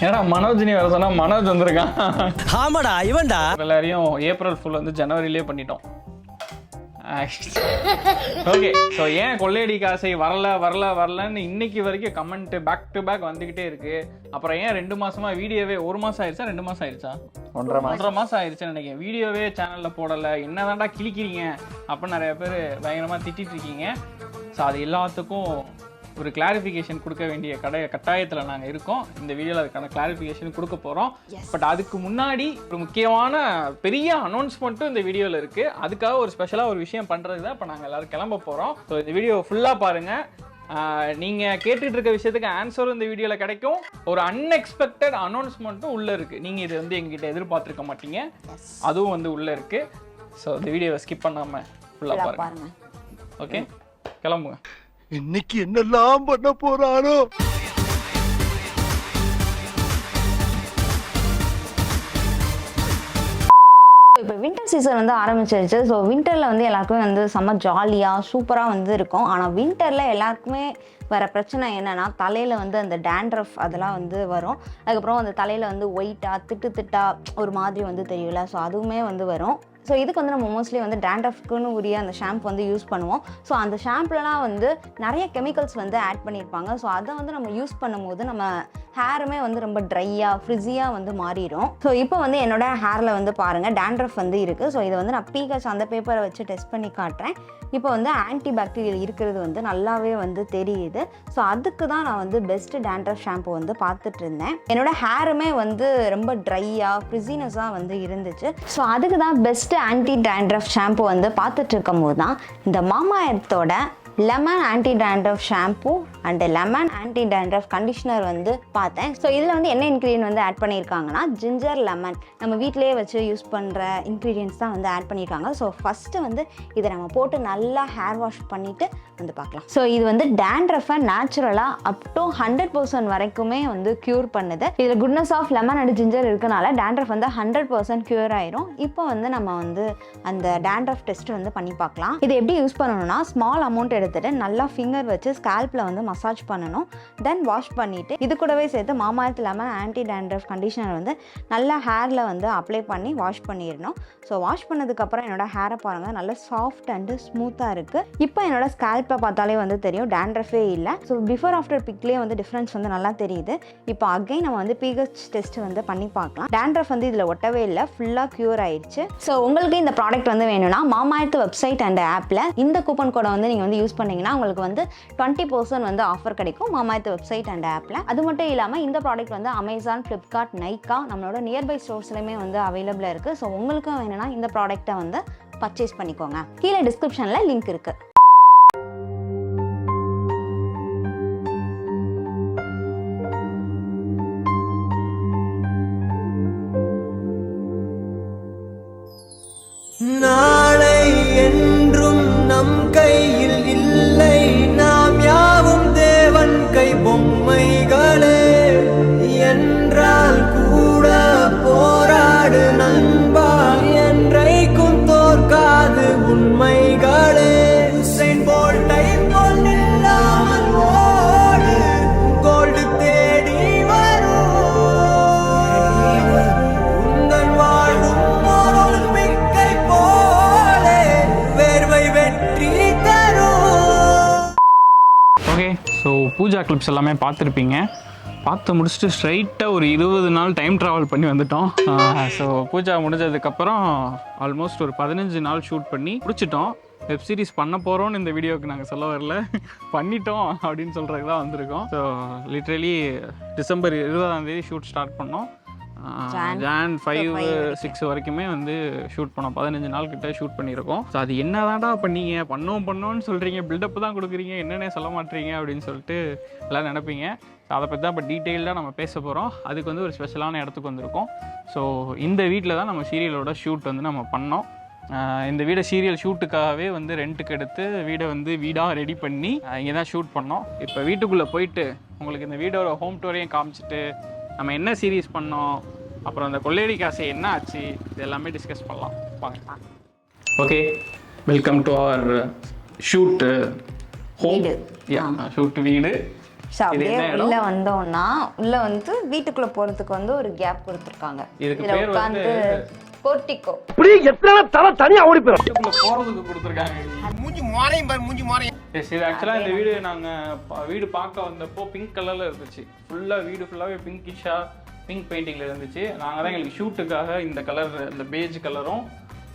ஏன்னா மனோஜ் நீ வர சொன்னா மனோஜ் வந்திருக்கான். ஆமாடா இவன்டா. எல்லாரையும் ஏப்ரல் ஃபுல் வந்து ஜனவரியிலே பண்ணிட்டோம். ஓகே, ஸோ ஏன் கொள்ளையடி காசை வரலன்னு இன்னைக்கு வரைக்கும் கமெண்ட் பேக் டு பேக் வந்துகிட்டே இருக்கு. அப்புறம் ஏன் 2 மாசமா வீடியோவே 1 மாசம் ஆயிடுச்சா 2 மாசம் ஆயிடுச்சா 1.5 மாசம் ஆயிடுச்சுன்னு நினைக்கிறேன் வீடியோவே சேனல்ல போடல, என்னதான்டா கிளிக்கிறீங்க அப்படின்னு நிறைய பேர் பயங்கரமா திட்டிட்டு இருக்கீங்க. ஸோ அது எல்லாத்துக்கும் ஒரு கிளாரிஃபிகேஷன் கொடுக்க வேண்டிய கட்டாயத்தில் நாங்கள் இருக்கோம். இந்த வீடியோவில் அதுக்கான கிளாரிஃபிகேஷன் கொடுக்க போகிறோம். பட் அதுக்கு முன்னாடி ஒரு முக்கியமான பெரிய அனௌன்ஸ்மெண்ட்டும் இந்த வீடியோவில் இருக்குது. அதுக்காக ஒரு ஸ்பெஷலாக ஒரு விஷயம் பண்ணுறது தான் இப்போ நாங்கள் எல்லோரும் கிளம்ப போகிறோம். ஸோ இந்த வீடியோ ஃபுல்லாக பாருங்கள். நீங்கள் கேட்டுட்டு இருக்க விஷயத்துக்கு ஆன்சரும் இந்த வீடியோவில் கிடைக்கும். ஒரு அன்எக்ஸ்பெக்டட் அனௌன்ஸ்மெண்ட்டும் உள்ளே இருக்குது. நீங்கள் இது வந்து எங்ககிட்ட எதிர்பார்த்துருக்க மாட்டீங்க, அதுவும் வந்து உள்ளே இருக்குது. ஸோ இந்த வீடியோவை ஸ்கிப் பண்ணாமல் ஃபுல்லாக பாருங்கள். ஓகே, கிளம்புங்க. இன்னைக்கு என்னெல்லாம் பண்ண போறானோ. இப்போ வின்டர் சீசன் வந்து ஆரம்பிச்சிருச்சு. ஸோ வின்டரில் வந்து எல்லாருக்குமே வந்து செம்ம ஜாலியாக சூப்பராக வந்து இருக்கும். ஆனால் வின்டரில் எல்லாருக்குமே வர பிரச்சனை என்னென்னா தலையில் வந்து அந்த டேண்ட்ரஃப் அதெல்லாம் வந்து வரும். அதுக்கப்புறம் அந்த தலையில் வந்து ஒயிட்டாக திட்டா ஒரு மாதிரி வந்து தெரியல. ஸோ அதுவுமே வந்து வரும். ஸோ இதுக்கு வந்து நம்ம மோஸ்ட்லி வந்து டேண்ட்ரஃப்க்குன்னு உரிய அந்த ஷாம்பு வந்து யூஸ் பண்ணுவோம். ஸோ அந்த ஷாம்புலலாம் வந்து நிறைய கெமிக்கல்ஸ் வந்து ஆட் பண்ணியிருப்பாங்க. ஸோ அதை வந்து நம்ம யூஸ் பண்ணும்போது நம்ம ஹேருமே வந்து ரொம்ப ட்ரையாக ஃப்ரிஸியாக வந்து மாறிடும். ஸோ இப்போ வந்து என்னோடய ஹேரில் வந்து பாருங்கள் டேண்ட்ரஃப் வந்து இருக்குது. ஸோ இதை வந்து நான் பீகச் அந்த பேப்பரை வச்சு டெஸ்ட் பண்ணி காட்டுறேன். இப்போ வந்து ஆன்டி பாக்டீரியல் இருக்கிறது வந்து நல்லாவே வந்து தெரியுது. ஸோ அதுக்கு தான் நான் வந்து பெஸ்ட்டு டேண்ட்ரஃப் ஷாம்பு வந்து பார்த்துட்டு இருந்தேன். என்னோடய ஹேருமே வந்து ரொம்ப ட்ரையாக ஃப்ரிஸினஸாக வந்து இருந்துச்சு. ஸோ அதுக்கு தான் பெஸ்ட்டு ஆன்டி டேண்ட்ரஃப் ஷாம்பு வந்து பார்த்துட்டு இருக்கும் போது தான் இந்த மாமா எர்த்தோட lemon anti dandruff shampoo and lemon anti dandruff conditioner வந்து பார்த்தேன். ஸோ இதில் வந்து என்ன இன்க்ரீடியன்ட் வந்து ஆட் பண்ணியிருக்காங்கன்னா ஜிஞ்சர் லெமன் நம்ம வீட்டிலேயே வச்சு யூஸ் பண்ணுற இன்க்ரீடியன்ட்ஸ் தான் வந்து ஆட் பண்ணியிருக்காங்க. ஸோ ஃபஸ்ட்டு வந்து இதை நம்ம போட்டு நல்லா ஹேர் வாஷ் பண்ணிவிட்டு வந்து பார்க்கலாம். ஸோ இது வந்து டேண்ட்ரஃபை நேச்சுரலாக அப் டு 100% வரைக்குமே வந்து க்யூர் பண்ணுது. இதில் goodness of lemon and ginger இருக்கனால டேண்ட்ரஃப் வந்து 100% க்யூர் ஆயிரும். இப்போ வந்து நம்ம வந்து அந்த டேண்ட்ரஃப் டெஸ்ட் வந்து பண்ணி பார்க்கலாம். இது எப்படி யூஸ் பண்ணணும்னா ஸ்மால் அமௌண்ட் எடுத்துட்டு நல்லா ஃபிங்கர் வச்சு ஸ்கேல்ப்ல வந்து மசாஜ் பண்ணணும். தென் வாஷ் பண்ணிட்டு இது கூடவே சேர்த்து மாமா earth lemon anti dandruff conditioner வந்து நல்லா ஹேர்ல வந்து அப்ளை பண்ணி வாஷ் பண்ணிடணும். ஸோ வாஷ் பண்ணதுக்கப்புறம் என்னோட ஹேரை பாருங்கள் நல்லா சாஃப்ட் அண்டு ஸ்மூத்தாக இருக்குது. இப்போ என்னோட ஸ்கேல்ப்பை பார்த்தாலே வந்து தெரியும் டேண்ட்ரஃபே இல்லை. ஸோ பிஃபோர் ஆஃப்டர் பிக்லேயே வந்து டிஃப்ரென்ஸ் வந்து நல்லா தெரியுது. இப்போ அகைன் நம்ம வந்து பிஹெச் டெஸ்ட் வந்து பண்ணி பார்க்கலாம். டேண்ட்ரஃப் வந்து இதில் ஒட்டவே இல்லை, ஃபுல்லாக க்யூர் ஆயிடுச்சு. ஸோ உங்களுக்கு இந்த ப்ராடக்ட் வந்து வேணும்னா மாமா எர்த் வெப்சைட் அண்ட் ஆப்பில் இந்த கூப்பன் கோடை வந்து நீங்கள் வந்து யூஸ் பண்ணிங்கன்னா உங்களுக்கு வந்து 20% வந்து ஆஃபர் கிடைக்கும் மாமா எர்த் வெப்சைட் அண்ட் ஆப்பில். அது மட்டும் இல்லாமல் இந்த ப்ராடக்ட் வந்து அமேசான், ஃப்ளிப்கார்ட், நைக்கா நம்மளோட நியர்பை ஸ்டோர்ஸ்லையுமே வந்து அவைலபிளாக இருக்குது. ஸோ உங்களுக்கும் வேணும்னா இந்த ப்ராடக்ட்டை வந்து பர்ச்சேஸ் பண்ணிக்கோங்க. கீழே டிஸ்கிரிப்ஷனில் லிங்க் இருக்குது. நாளை என்றும் நம் கையில் இல்லை, நாம் யாவும் தேவன் கை பொம்மைகளே. என்றால் கூட போராடு நண்பா, என்றைக்கும் தோற்காது உண்மைகளே. உசைன் போல்ட்டை போல் நில்லாமல் ஓடு, கோல்டு தேடி வரும். உங்கள் வாழும் ஒலிம்பிக்கை போலே வேர்வை வெற்றி தரும். ஓகே, ஸோ பூஜா கிளிப்ஸ் எல்லாமே பார்த்துருப்பீங்க. பார்த்து முடிச்சுட்டு ஸ்ட்ரைட்டாக ஒரு 20 நாள் டைம் ட்ராவல் பண்ணி வந்துட்டோம். ஸோ பூஜா முடிஞ்சதுக்கப்புறம் ஆல்மோஸ்ட் ஒரு 15 நாள் ஷூட் பண்ணி முடிச்சிட்டோம். வெப் சீரிஸ் பண்ண போகிறோன்னு இந்த வீடியோவுக்கு நாங்கள் சொல்ல வரல, பண்ணிட்டோம் அப்படின்னு சொல்கிறதுக்கு தான் வந்திருக்கோம். ஸோ லிட்ரலி டிசம்பர் 20ஆம் தேதி ஷூட் ஸ்டார்ட் பண்ணோம். ஜான் 5, 6 வரைக்குமே வந்து ஷூட் பண்ணோம். 15 நாள் கிட்ட ஷூட் பண்ணியிருக்கோம். ஸோ அது என்ன தாண்டா பண்ணீங்க, பண்ணோன்னு சொல்கிறீங்க, பில்டப் தான் கொடுக்குறீங்க, என்னென்ன சொல்ல மாட்டீங்க அப்படின்னு சொல்லிட்டு எல்லாம் நினைப்பீங்க. ஸோ அதை பற்றி தான் இப்போ டீட்டெயில்டாக நம்ம பேச போகிறோம். அதுக்கு வந்து ஒரு ஸ்பெஷலான இடத்துக்கு வந்திருக்கோம். ஸோ இந்த வீட்டில் தான் நம்ம சீரியலோட ஷூட் வந்து நம்ம பண்ணோம். இந்த வீடை சீரியல் ஷூட்டுக்காகவே வந்து ரெண்ட்டுக்கு எடுத்து வீடை வந்து வீடாக ரெடி பண்ணி இங்கே தான் ஷூட் பண்ணோம். இப்போ வீட்டுக்குள்ளே போயிட்டு உங்களுக்கு இந்த வீடோட ஹோம் டூரையும் காமிச்சிட்டு நம்ம என்ன சீரீஸ் பண்ணோம், அப்புறம் அந்த கொள்ளையடி காசை என்ன ஆச்சு, இது எல்லாமே டிஸ்கஸ் பண்ணலாம் வாங்க. Okay, welcome to our shoot home. Shoot வீடு. ஸோ அப்படியே உள்ள வந்தோம்னா உள்ள வந்து வீட்டுக்குள்ள போறதுக்கு வந்து ஒரு கேப் கொடுத்துருக்காங்க. இதுக்கு இதுல பேர் வந்து உட்காந்து போர்ட்டிகோ. இப்படி எத்தனை தலை தனியா ஓடி போயிடும். வீட்டுக்குள்ள போறதுக்கு கொடுத்துருக்காங்க. மூஞ்சி மாறையும் பாரு, மூஞ்சி மாறையும். எஸ், இது ஆக்சுவலாக இந்த வீடு நாங்கள் வீடு பார்க்க வந்தப்போ பிங்க் கலரில் இருந்துச்சு. ஃபுல்லாக வீடு ஃபுல்லாகவே பிங்கிஷாக பிங்க் பெயிண்டிங்கில் இருந்துச்சு. நாங்கள் தான் எங்களுக்கு ஷூட்டுக்காக இந்த கலர், இந்த பேஜ் கலரும்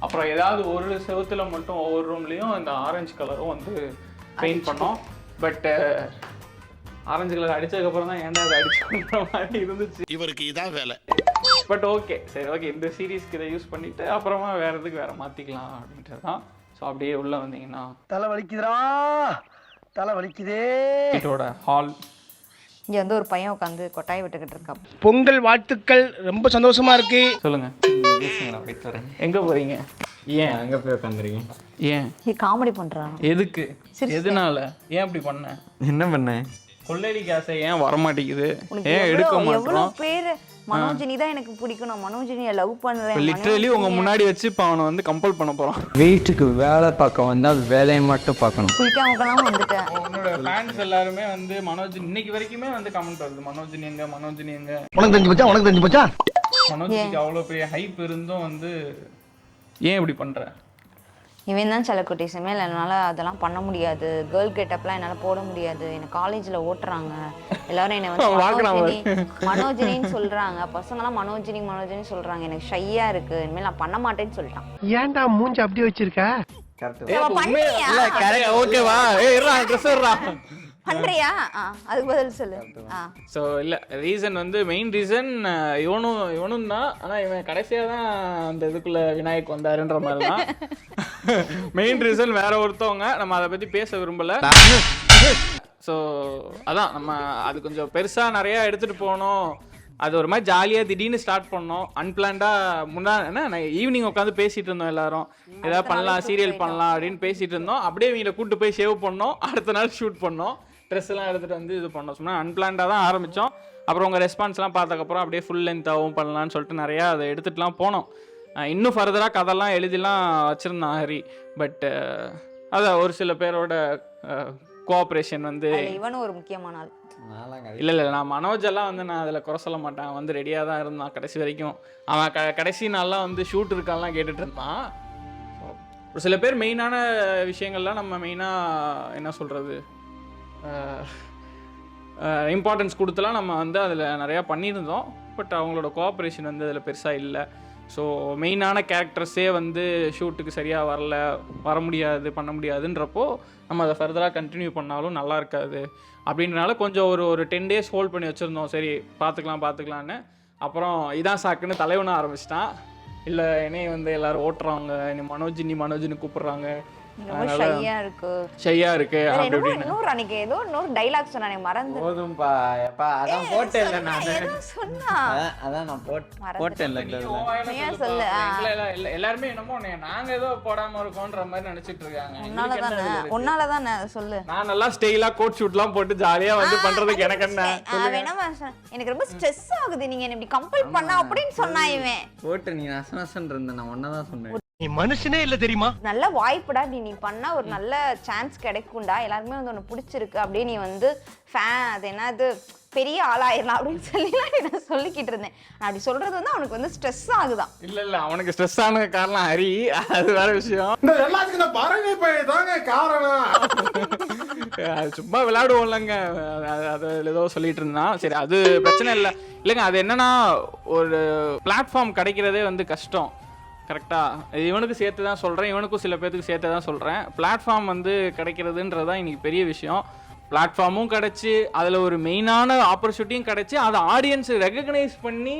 அப்புறம் ஏதாவது ஒரு செவத்தில் மட்டும் ஒவ்வொரு ரூம்லேயும் இந்த ஆரஞ்சு கலரும் வந்து பெயிண்ட் பண்ணோம். பட் ஆரஞ்சு கலர் அடித்ததுக்கப்புறம் தான் ஏன்டா அதை அடிச்சுன்ற மாதிரி இருந்துச்சு. இவருக்கு இதான் வேலை. பட் ஓகே, சரி ஓகே, இந்த சீரீஸ்க்கு இதை யூஸ் பண்ணிவிட்டு அப்புறமா வேறு எதுக்கு வேறு மாற்றிக்கலாம் அப்படின்றது தான். ஸோ அப்படியே உள்ளே வந்தீங்கன்னா தலை வலிக்குதுடா, தலை வலிக்குதே. வீட்டோட ஹால். இங்க வந்து ஒரு பையன் உட்காந்து கொட்டாய் விட்டுக்கிட்டு இருக்கான். பொங்கல் வாழ்த்துக்கள், ரொம்ப சந்தோஷமா இருக்கு. சொல்லுங்க, எங்க போறீங்க? ஏன் அங்கே போய் உட்காந்துருக்கேன். ஏன் காமெடி பண்றான். எதுக்கு? எதனால? ஏன் அப்படி பண்ண? என்ன பண்ணேன்? கொள்ளையடி காசை ஏன் வரமாட்டேங்குது? உனக்கு ஏன் எடுக்க எவ்வளவு மாட்டோம்? பேரு மனோஜினி தான் எனக்கு பிடிக்கணும், மனோஜினியை லவ் பண்றேன், லிட்டரலி உங்க முன்னாடி வச்சு இப்போ அவனை வந்து கம்பல் பண்ண போறான். வீட்டுக்கு வேலை பார்க்க வந்தால் வேலையை மட்டும் பார்க்கணும். குளிக்காமலாம் வந்துட்டேன். உன்னோட ஃபேன்ஸ் எல்லாருமே வந்து மனோஜினி இன்னைக்கு வரைக்குமே வந்து கமெண்ட் வருது, மனோஜினி எங்க, மனோஜினி எங்க. உனக்கு தெரிஞ்சு போச்சா, உனக்கு தெரிஞ்சு போச்சா. மனோஜினிக்கு அவ்வளோ பெரிய ஹைப் இருந்தும் வந்து ஏன் இப்படி பண்ற? இவன் தான் செல்லக்குட்டி சமையல், என்னால் அதெல்லாம் பண்ண முடியாது, கேர்ள் கெட்டப்லாம் என்னால் போட முடியாது, என்னை காலேஜில் ஓட்டுறாங்க எல்லாரும், என்னை வந்து மனோஜினின்னு சொல்கிறாங்க, பசங்களாம் மனோஜினி மனோஜினி சொல்கிறாங்க, எனக்கு ஷையாக இருக்குது, இனிமேல் நான் பண்ண மாட்டேன்னு சொல்லிட்டான். ஏன்டா மூஞ்சி அப்படி வச்சிருக்க? ஓகேவா? பண்றியா? அதுக்கு பதில் சொல்லு. ஸோ இல்லை, ரீசன் வந்து மெயின் ரீசன் இவனும் தான். ஆனால் இவன் கடைசியாக தான் அந்த இதுக்குள்ள விநாயக் வந்தாருன்ற மாதிரி தான் மெயின் ரீசன். வேற ஒருத்தவங்க, நம்ம அதை பற்றி பேச விரும்பலை. ஸோ அதான், நம்ம அது கொஞ்சம் பெருசாக நிறையா எடுத்துகிட்டு போனோம். அது ஒரு மாதிரி ஜாலியாக திடீர்னு ஸ்டார்ட் பண்ணோம், அன்பிளான்டாக. என்ன ஈவினிங் உட்காந்து பேசிகிட்டு இருந்தோம் எல்லாரும், ஏதாவது பண்ணலாம், சீரியல் பண்ணலாம் அப்படின்னு பேசிகிட்டு இருந்தோம். அப்படியே இவங்களை கூப்பிட்டு போய் சேவ் பண்ணோம், அடுத்த நாள் ஷூட் பண்ணோம், ட்ரெஸ் எல்லாம் எடுத்துகிட்டு வந்து இது பண்ணோம். சும்மா அன்பிளான்டாக தான் ஆரம்பித்தோம். அப்புறம் உங்கள் ரெஸ்பான்ஸ்லாம் பார்த்ததுக்கப்புறம் அப்படியே ஃபுல் லென்த்தாகவும் பண்ணலான்னு சொல்லிட்டு நிறையா அதை எடுத்துகிட்டுலாம் போனோம். இன்னும் ஃபர்தராக கதைலாம் எழுதிலாம் வச்சுருந்தான் ஹரி. பட் அதான் ஒரு சில பேரோட கோஆப்ரேஷன் வந்து, இவனும் ஒரு முக்கியமான ஆள். இல்லை நான் மனோஜெல்லாம் வந்து நான் அதில் குறை சொல்ல மாட்டேன். அவன் வந்து ரெடியாக தான் இருந்தான் கடைசி வரைக்கும். அவன் கடைசி நாள்லாம் வந்து ஷூட் இருக்கான்லாம் கேட்டுட்டு இருந்தான். ஒரு சில பேர் மெயினான விஷயங்கள்லாம் நம்ம மெயினாக என்ன சொல்கிறது, இம்பார்ட்டன்ஸ் கொடுத்துலாம் நம்ம வந்து அதில் நிறையா பண்ணியிருந்தோம். பட் அவங்களோட கோஆப்ரேஷன் வந்து அதில் பெருசாக இல்லை. ஸோ மெயினான கேரக்டர்ஸே வந்து ஷூட்டுக்கு சரியாக வர முடியாது, பண்ண முடியாதுன்றப்போ நம்ம அதை ஃபர்தராக கண்டினியூ பண்ணாலும் நல்லா இருக்காது அப்படின்றனால கொஞ்சம் ஒரு 10 days ஹோல்ட் பண்ணி வச்சுருந்தோம். சரி பார்த்துக்கலான்னு. அப்புறம் இதான் சாக்குன்னு தலைவன ஆரம்பிச்சிட்டான். இல்லை என்னையை வந்து எல்லோரும் ஓட்டுறாங்க, என்னை மனோஜினி கூப்பிட்றாங்க, ஷையா இருக்கு அப்படின்னு. அன்னைக்கு ஏதோ இன்னொரு டைலாக் சொன்னானே, மறந்து போதும்பா. எப்பா அதான் போட்டேன்ல நான். அதான் நான் போட்டேன்ல. எல்லாருமே என்னமோ நாங்க ஏதோ போடாம இருக்கோன்ற மாதிரி நினைச்சிட்டு இருக்காங்க. உன்னாலதான் சொல்லு. நான் நல்லா ஸ்டைலா கோட் ஷூட்லாம் போட்டு ஜாலியா வந்து பண்றதுக்கு எனக்கு என்ன. எனக்கு ரொம்ப ஸ்ட்ரெஸ் ஆகுது, நீங்க என்ன இப்படி கம்பல் பண்ணா அப்படின்னு சொன்னா இவன். போட்டு நீ நசநசன் இருந்த, நான் ஒன்னதான் சொன்னேன். நீ மனுஷனே இல்ல தெரியுமா? நல்ல வாய்ப்புடா, நீ பண்ணா ஒரு நல்ல சான்ஸ் கிடைக்கும்டா, எல்லாருமே வந்து உனக்கு பிடிச்சிருக்கு, அப்படியே நீ வந்து அது என்னது பெரிய ஆளாயிரலாம் அப்படின்னு சொல்லி நான் சொல்லிக்கிட்டு இருந்தேன். நான் அப்படி சொல்றது வந்து அவனுக்கு வந்து ஸ்ட்ரெஸ் ஆகுதான். இல்ல அவனுக்கு ஸ்ட்ரெஸ் ஆன காரணம் ஹரி, அது வேற விஷயம். எல்லாத்துக்கும் நான் பறவை போய் தாங்க காரணம். சும்மா விளையாடுவோம்லங்க, அது ஏதோ சொல்லிட்டு இருந்தான். சரி அது பிரச்சனை இல்லைங்க. அது என்னன்னா, ஒரு பிளாட்ஃபார்ம் கிடைக்கிறதே வந்து கஷ்டம். கரெக்டாக இவனுக்கு சேர்த்து தான் சொல்கிறேன், இவனுக்கும் சில பேர்த்துக்கு சேர்த்து தான் சொல்கிறேன். பிளாட்ஃபார்ம் வந்து கிடைக்கிறதுன்றது தான் இன்றைக்கி பெரிய விஷயம். பிளாட்ஃபார்மும் கிடச்சி, அதில் ஒரு மெயினான ஆப்பர்ச்சுனிட்டியும் கிடச்சி, அதை ஆடியன்ஸ் ரெகக்னைஸ் பண்ணி,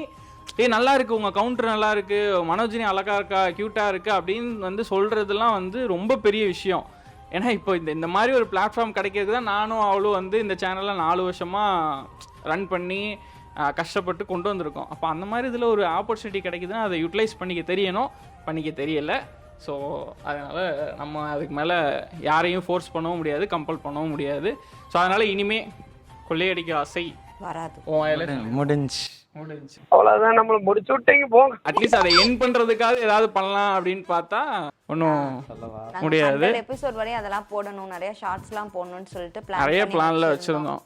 நல்லா இருக்குது, உங்கள் கவுண்டர் நல்லா இருக்குது, மனோஜினி அழகாக இருக்கா, க்யூட்டாக இருக்குது அப்படின்னு வந்து சொல்கிறதுலாம் வந்து ரொம்ப பெரிய விஷயம். ஏன்னா இப்போ இந்த மாதிரி ஒரு பிளாட்ஃபார்ம் கிடைக்கிறதுக்கு தான் நானும் அவளும் வந்து இந்த சேனலில் 4 வருஷமாக ரன் பண்ணி கஷ்டப்பட்டு கொண்டு வந்திருக்கோம். அப்போ அந்த மாதிரி இதில் ஒரு ஆப்பர்ச்சுனிட்டி கிடைக்குதுன்னா அதை யூட்டிலைஸ் பண்ணிக்க தெரியலை. ஸோ அதனால் நம்ம அதுக்கு மேலே யாரையும் ஃபோர்ஸ் பண்ணவும் முடியாது, கம்பல் பண்ணவும் முடியாது. ஸோ அதனால் இனிமே கொள்ளையடிக்க ஆசை வராது. முடிஞ்சு அவ்வளவுதான், நம்மள முடிச்சு விட்டீங்க போங்க. அட்லீஸ்ட் அதை என் பண்றதுக்காக ஏதாவது பண்ணலாம் அப்படின்னு பார்த்தா ஒன்றும் முடியாது. எபிசோட் வரையும் அதெல்லாம் போடணும், நிறைய ஷார்ட்ஸ்லாம் போடணும்னு சொல்லிட்டு நிறைய பிளான்ல வச்சிருந்தோம்.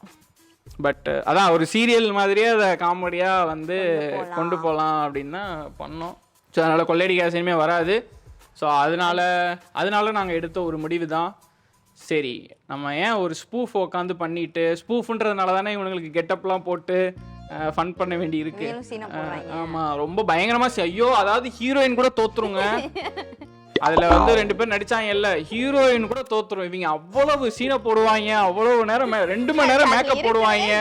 பட் அதான் ஒரு சீரியல் மாதிரியே அதை காமெடியாக வந்து கொண்டு போகலாம் அப்படின்னு தான் பண்ணோம். ஸோ அதனால் கொள்ளையடி கேஸ் இனிமேல் வராது. ஸோ அதனால நாங்கள் எடுத்த ஒரு முடிவு தான், சரி நம்ம ஏன் ஒரு ஸ்பூஃப் உட்காந்து பண்ணிட்டு, ஸ்பூஃப்ன்றதுனால தானே இவங்களுக்கு கெட்டப்லாம் போட்டு ஃபன் பண்ண வேண்டி இருக்கு. ஆமாம், ரொம்ப பயங்கரமாக ஐயோ, அதாவது ஹீரோயின் கூட தோத்துருங்க. அதில் வந்து 2 பேர் நடித்தாங்க, இல்லை ஹீரோயின் கூட தோத்துரும். இவங்க அவ்வளவு சீனை போடுவாங்க, அவ்வளவு நேரம் 2 மணி நேரம் மேக்கப் போடுவாங்க,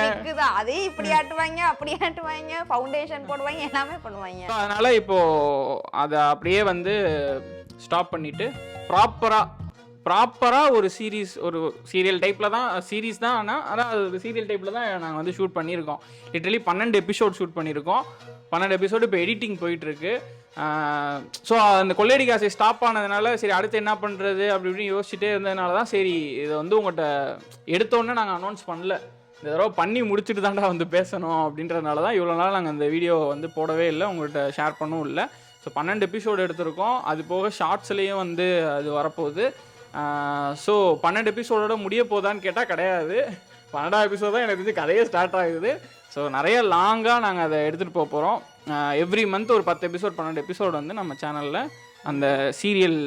அதே இப்படி ஆட்டுவாங்க அப்படி ஆட்டுவாங்க, ஃபவுண்டேஷன் போடுவாங்க, எல்லாமே பண்ணுவாங்க. அதனால இப்போ அதை அப்படியே வந்து ஸ்டாப் பண்ணிட்டு ப்ராப்பராக ஒரு சீரியல் டைப்பில் தான், சீரீஸ் தான். ஆனால் அது சீரியல் டைப்பில் தான் நாங்கள் வந்து ஷூட் பண்ணியிருக்கோம். லிட்டரலி 12 எபிசோட் ஷூட் பண்ணியிருக்கோம். 12 எபிசோடு இப்போ எடிட்டிங் போயிட்டுருக்கு. ஸோ அந்த கொள்ளையடி காசை ஸ்டாப் ஆனதுனால சரி அடுத்து என்ன பண்ணுறது அப்படி இப்படின்னு யோசிச்சுட்டே இருந்ததுனால தான் சரி இதை வந்து உங்கள்கிட்ட எடுத்தோன்னே நாங்கள் அனௌன்ஸ் பண்ணல, இந்த தடவை பண்ணி முடிச்சுட்டு தாண்டா வந்து பேசணும் அப்படின்றதுனால தான் இவ்வளோ நாள் நாங்கள் அந்த வீடியோ வந்து போடவே இல்லை, உங்கள்கிட்ட ஷேர் பண்ணவும் இல்லை. ஸோ 12 எபிசோடு எடுத்திருக்கோம். அது போக ஷார்ட்ஸ்லேயும் வந்து அது வரப்போகுது. ஸோ 12 எபிசோடோட முடிய போதான்னு கேட்டால் கிடையாது. 12 எபிசோட் தான் எனக்கு தெரிஞ்சு கதையே ஸ்டார்ட் ஆகுது. ஸோ நிறைய லாங்காக நாங்கள் அதை எடுத்துகிட்டு போக போகிறோம். எவ்ரி மந்த் ஒரு 10 எபிசோட் 12 எபிசோடு வந்து நம்ம சேனலில் அந்த சீரியல்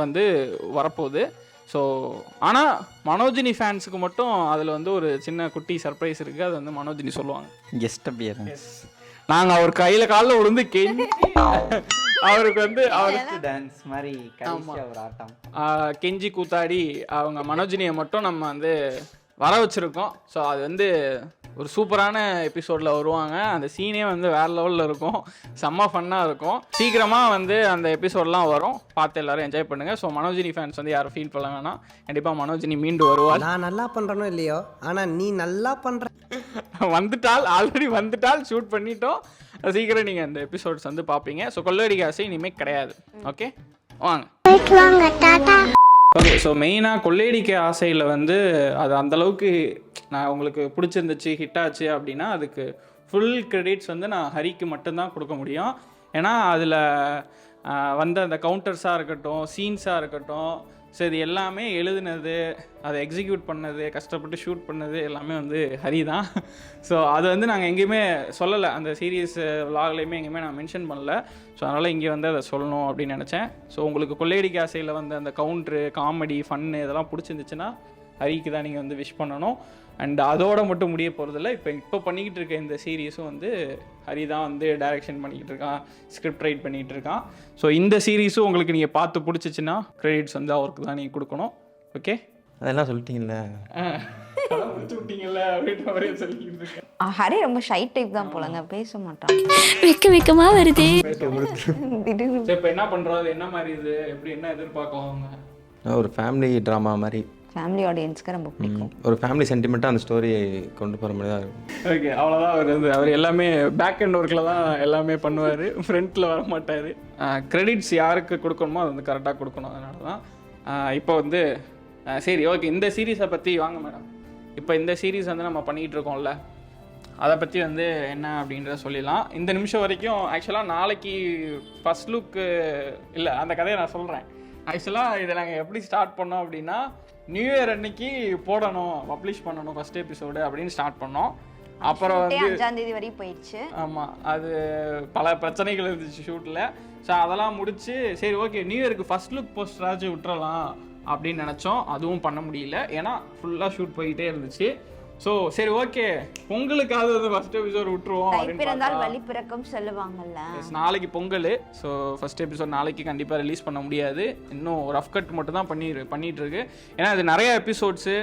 வந்து வரப்போகுது. ஸோ ஆனால் மனோஜினி ஃபேன்ஸுக்கு மட்டும் அதில் வந்து ஒரு சின்ன குட்டி சர்ப்ரைஸ் இருக்குது. அது வந்து மனோஜினி சொல்லுவாங்க. Guest appearance. நாங்கள் அவர் காலில் விழுந்து கெஞ்சி அவருக்கு வந்து அவருக்கு டான்ஸ் மாதிரி கடைசியா ஒரு ஆட்டம் கெஞ்சி கூத்தாடி அவங்க மனோஜினியை மட்டும் நம்ம வந்து வர வச்சுருக்கோம். ஸோ அது வந்து ஒரு சூப்பரான எபிசோடில் வருவாங்க. அந்த சீனே வந்து வேறு லெவலில் இருக்கும், செம்ம ஃபன்னாக இருக்கும். சீக்கிரமாக வந்து அந்த எபிசோடெலாம் வரும், பார்த்து எல்லோரும் என்ஜாய் பண்ணுங்கள். ஸோ மனோஜினி ஃபேன்ஸ் வந்து யாரும் ஃபீல் பண்ண வேணாம், கண்டிப்பாக மனோஜினி மீண்டு வருவாள். நான் நல்லா பண்றேனோ இல்லையோ, ஆனா நீ நல்லா பண்ற. ஆல்ரெடி வந்துட்டால் ஷூட் பண்ணிட்டோம். சீக்கிரம் நீங்கள் அந்த எபிசோட்ஸ் வந்து பார்ப்பீங்க. ஸோ கொள்ளையடி காசு இனிமேல் கிடையாது. ஓகே வாங்க. ஓகே, ஸோ மெயினாக கொள்ளையடிக்க ஆசையில் வந்து அது அந்தளவுக்கு நான் உங்களுக்கு பிடிச்சிருந்துச்சு, ஹிட் ஆச்சு அப்படின்னா அதுக்கு ஃபுல் கிரெடிட்ஸ் வந்து நான் ஹரிக்கு மட்டும்தான் கொடுக்க முடியும். ஏன்னா அதில் வந்த அந்த கவுண்டர்ஸாக இருக்கட்டும், சீன்ஸாக இருக்கட்டும், ஸோ இது எல்லாமே எழுதுனது, அதை எக்ஸிக்யூட் பண்ணது, கஷ்டப்பட்டு ஷூட் பண்ணது எல்லாமே வந்து ஹரி தான். ஸோ அது வந்து நாங்கள் எங்கேயுமே சொல்லலை, அந்த சீரியஸ் விலாக்லேயுமே எங்கேயுமே நான் மென்ஷன் பண்ணல. ஸோ அதனால் இங்கே வந்து அதை சொல்லணும் அப்படின்னு நினச்சேன். ஸோ உங்களுக்கு கொள்ளையடிக்க ஆசையில் வந்து அந்த கவுண்ட்ரு, காமெடி, ஃபன்னு இதெல்லாம் பிடிச்சிருந்துச்சுன்னா ஹரிக்கு தான் நீங்கள் வந்து விஷ் பண்ணணும். அண்ட் அதோட மட்டும் முடிய போகிறதில்ல, இப்போ பண்ணிக்கிட்டு இருக்க இந்த சீரீஸும் வந்து ஹரி தான் வந்து டைரக்ஷன் பண்ணிக்கிட்டு இருக்கான், ஸ்கிரிப்ட் ரைட் பண்ணிகிட்டு இருக்கான். ஸோ இந்த சீரீஸும் உங்களுக்கு நீங்கள் பார்த்து பிடிச்சிச்சின்னா கிரெடிட்ஸ் வந்து அவருக்கு தான் நீங்கள் கொடுக்கணும். ஓகே, அதெல்லாம் சொல்லிட்டீங்கல்ல, விட்டீங்கல்ல அப்படின்ற மாதிரியே சொல்லிக்கிட்டு இருக்கேன். ஹரி ரொம்ப ஷை டைப் தான் போலங்க, பேச மாட்டான், வெக்கமா வருது. இப்போ என்ன பண்ணுறது, என்ன மாதிரி இது, எப்படி என்ன எதிர்பார்க்குவாங்க? ஒரு ஃபேமிலி ட்ராமா மாதிரி, ஃபேமிலி ஆடியன்ஸ்க்கு ரொம்ப பிடிக்கும். ஒரு ஃபேமிலி சென்டிமெண்ட்டாக அந்த ஸ்டோரியை கொண்டு போகிற மாதிரி தான் இருக்கும். ஓகே, அவ்வளோதான். அவர் எல்லாமே பேக் அண்ட் ஒர்க்கில் தான் எல்லாமே பண்ணுவார், ஃப்ரண்ட்டில் வர மாட்டார். கிரெடிட்ஸ் யாருக்கு கொடுக்கணுமோ அது வந்து கரெக்டாக கொடுக்கணும். அதனால தான் இப்போ வந்து சரி ஓகே, இந்த சீரீஸை பற்றி வாங்க மேடம். இப்போ இந்த சீரீஸ் வந்து நம்ம பண்ணிகிட்டு இருக்கோம்ல, அதை பற்றி வந்து என்ன அப்படின்றத சொல்லிடலாம். இந்த நிமிஷம் வரைக்கும் ஆக்சுவலாக நாளைக்கு ஃபஸ்ட் லுக்கு இல்லை, அந்த கதையை நான் சொல்கிறேன். ஆக்சுவலாக இதை நாங்கள் எப்படி ஸ்டார்ட் பண்ணோம் அப்படின்னா, நியூ இயர் அன்னைக்கு போடணும், பப்ளிஷ் பண்ணணும் ஃபஸ்ட் எபிசோடு அப்படின்னு ஸ்டார்ட் பண்ணோம். அப்புறம் வந்து 5ஆம் தேதி வரையும் போயிடுச்சு. ஆமாம், அது பல பிரச்சனைகள் இருந்துச்சு ஷூட்டில். ஸோ அதெல்லாம் முடிச்சு சரி ஓகே நியூ இயருக்கு ஃபஸ்ட் லுக் போஸ்டராச்சும் விட்டுறலாம் அப்படின்னு நினச்சோம். அதுவும் பண்ண முடியல, ஏன்னா ஃபுல்லாக ஷூட் போயிட்டே இருந்துச்சு. ஸோ சரி ஓகே, பொங்கலுக்காவது வந்து ஃபர்ஸ்ட் எபிசோட் விட்டுருவோம் அப்படின்னு. வழி பிறக்கும் சொல்லுவாங்கல்ல, நாளைக்கு பொங்கல். ஸோ ஃபர்ஸ்ட் எபிசோட் நாளைக்கு கண்டிப்பாக ரிலீஸ் பண்ண முடியாது, இன்னும் ரஃப் கட் மட்டும் தான் பண்ணிட்டு இருக்கு. ஏன்னா அது நிறைய எபிசோட்ஸு,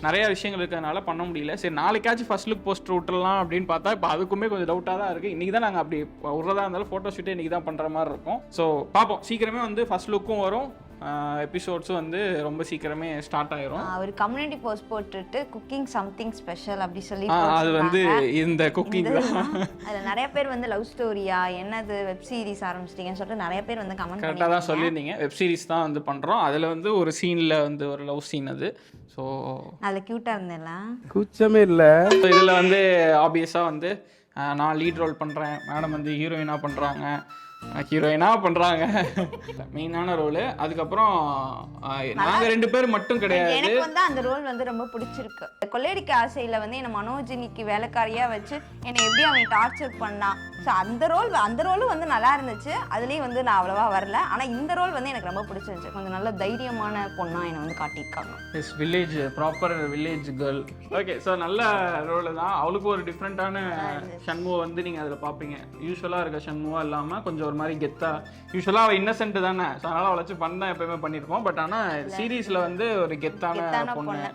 நிறைய விஷயங்கள் இருக்கிறதுனால பண்ண முடியல. சரி நாளைக்காச்சும் ஃபர்ஸ்ட் லுக் போஸ்டர் விட்டுறலாம் அப்படின்னு பார்த்தா இப்போ அதுக்குமே கொஞ்சம் டவுட்டாக தான் இருக்குது. இன்றைக்கி தான் நாங்கள் அப்படி விட்றதா இருந்தாலும் ஃபோட்டோ ஷூட்டே இன்றைக்கி தான் பண்ணுற மாதிரி இருக்கும். ஸோ பார்ப்போம், சீக்கிரமே வந்து ஃபர்ஸ்ட் லுக்கும் வரும், எபிசோட்ஸும் வந்து ரொம்ப சீக்கிரமே ஸ்டார்ட் ஆயிரும். ஒரு கம்யூனிட்டி போஸ்ட் போட்டுட்டு குக்கிங் சம்திங் ஸ்பெஷல் அப்படி சொல்லி அது வந்து இந்த குக்கிங் தான். அதுல நிறைய பேர் வந்து லவ் ஸ்டோரியா என்னது வெப் சீரிஸ் ஆரம்பிச்சிட்டீங்கன்னு சொல்லிட்டு நிறைய பேர் வந்து கமெண்ட் கரெக்டாக தான் சொல்லியிருந்தீங்க. வெப் சீரிஸ் தான் வந்து பண்ணுறோம். அதில் வந்து ஒரு சீனில் வந்து ஒரு லவ் சீன் அது. ஸோ அதில் க்யூட்டாக இருந்தேன்ல, கூச்சமே இல்லை. ஸோ இதில் வந்து ஆப்வியஸாக வந்து நான் லீட் ரோல் பண்ணுறேன், மேடம் வந்து ஹீரோயினாக பண்ணுறாங்க. ஹீரோயினாக பண்ணுறாங்க மெயினான ரோலு. அதுக்கப்புறம் நாங்கள் 2 பேர் மட்டும் கிடையாது. எனக்கு வந்து அந்த ரோல் வந்து ரொம்ப பிடிச்சிருக்கு. கொள்ளையடிக்க ஆசையில் வந்து என்னை மனோஜினிக்கு வேலைக்காரியாக வச்சு என்னை எப்படி அவன் டார்ச்சர் பண்ணான். ஸோ அந்த ரோலும் வந்து நல்லா இருந்துச்சு. அதுலேயும் வந்து நான் அவ்வளோவா வரல. ஆனால் இந்த ரோல் வந்து எனக்கு ரொம்ப பிடிச்சிருந்துச்சு. கொஞ்சம் நல்ல தைரியமான பொண்ணாக என்னை வந்து காட்டியிருக்காங்க. Yes, village, proper village girl. Okay, so நல்ல ரோலு தான். அவளுக்கு ஒரு டிஃப்ரெண்ட்டான ஷண்முகை வந்து நீங்கள் அதில் பார்ப்பீங்க. யூஸ்வலாக இருக்க ஷண்முகா இல்லாமல் கொஞ்சம் ஒரு மாதிரி கெத்தா. யூஸ்வலாக அவள் இன்னசென்ட் தானே, ஸோ அதனால் அவளை வச்சு பண்ண எப்பயுமே பண்ணியிருக்கோம். பட் ஆனால் சீரீஸில் வந்து ஒரு கெத்தான பொண்ணு,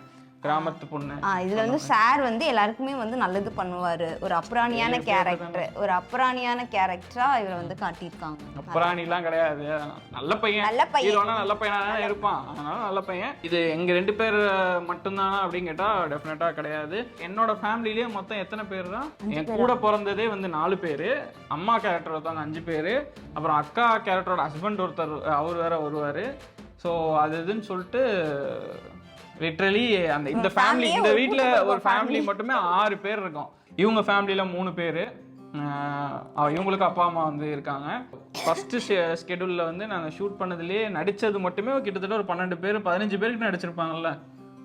கிராமத்து பொண்ணு. இதுல வந்து சார் வந்து எல்லாருக்குமே வந்து நல்லது பண்ணுவாரு. ஒரு அப்ராணியான கேரக்டரா இவரை வந்து காட்டியிருக்காங்க. அப்ராணிலாம் கிடையாது, நல்ல பையன். நல்ல பையனா தான் இருப்பான், அதனால நல்ல பையன். இது எங்க 2 பேர் மட்டும்தானா அப்படின்னு கேட்டா டெஃபினட்டா கிடையாது. என்னோட ஃபேமிலிலேயே மொத்தம் எத்தனை பேர் தான், என் கூட பிறந்ததே வந்து 4 பேர். அம்மா கேரக்டர் ஒருத்தவங்க 5 பேர். அப்புறம் அக்கா கேரக்டரோட ஹஸ்பண்ட் ஒருத்தர், அவர் வேற வருவாரு. ஸோ அது இதுன்னு சொல்லிட்டு லிட்ரலி இந்த ஃபேமிலி, இந்த வீட்டில் ஒரு ஃபேமிலி மட்டுமே 6 பேர் இருக்கோம். இவங்க ஃபேமிலியில் 3 பேர். இவங்களுக்கு அப்பா அம்மா வந்து இருக்காங்க. ஃபஸ்ட்டு ஸ்கெடியூலில் வந்து நாங்கள் ஷூட் பண்ணதுலேயே நடித்தது மட்டுமே கிட்டத்தட்ட ஒரு 12 பேர் 15 பேருக்கு நடிச்சிருப்பாங்கல்ல.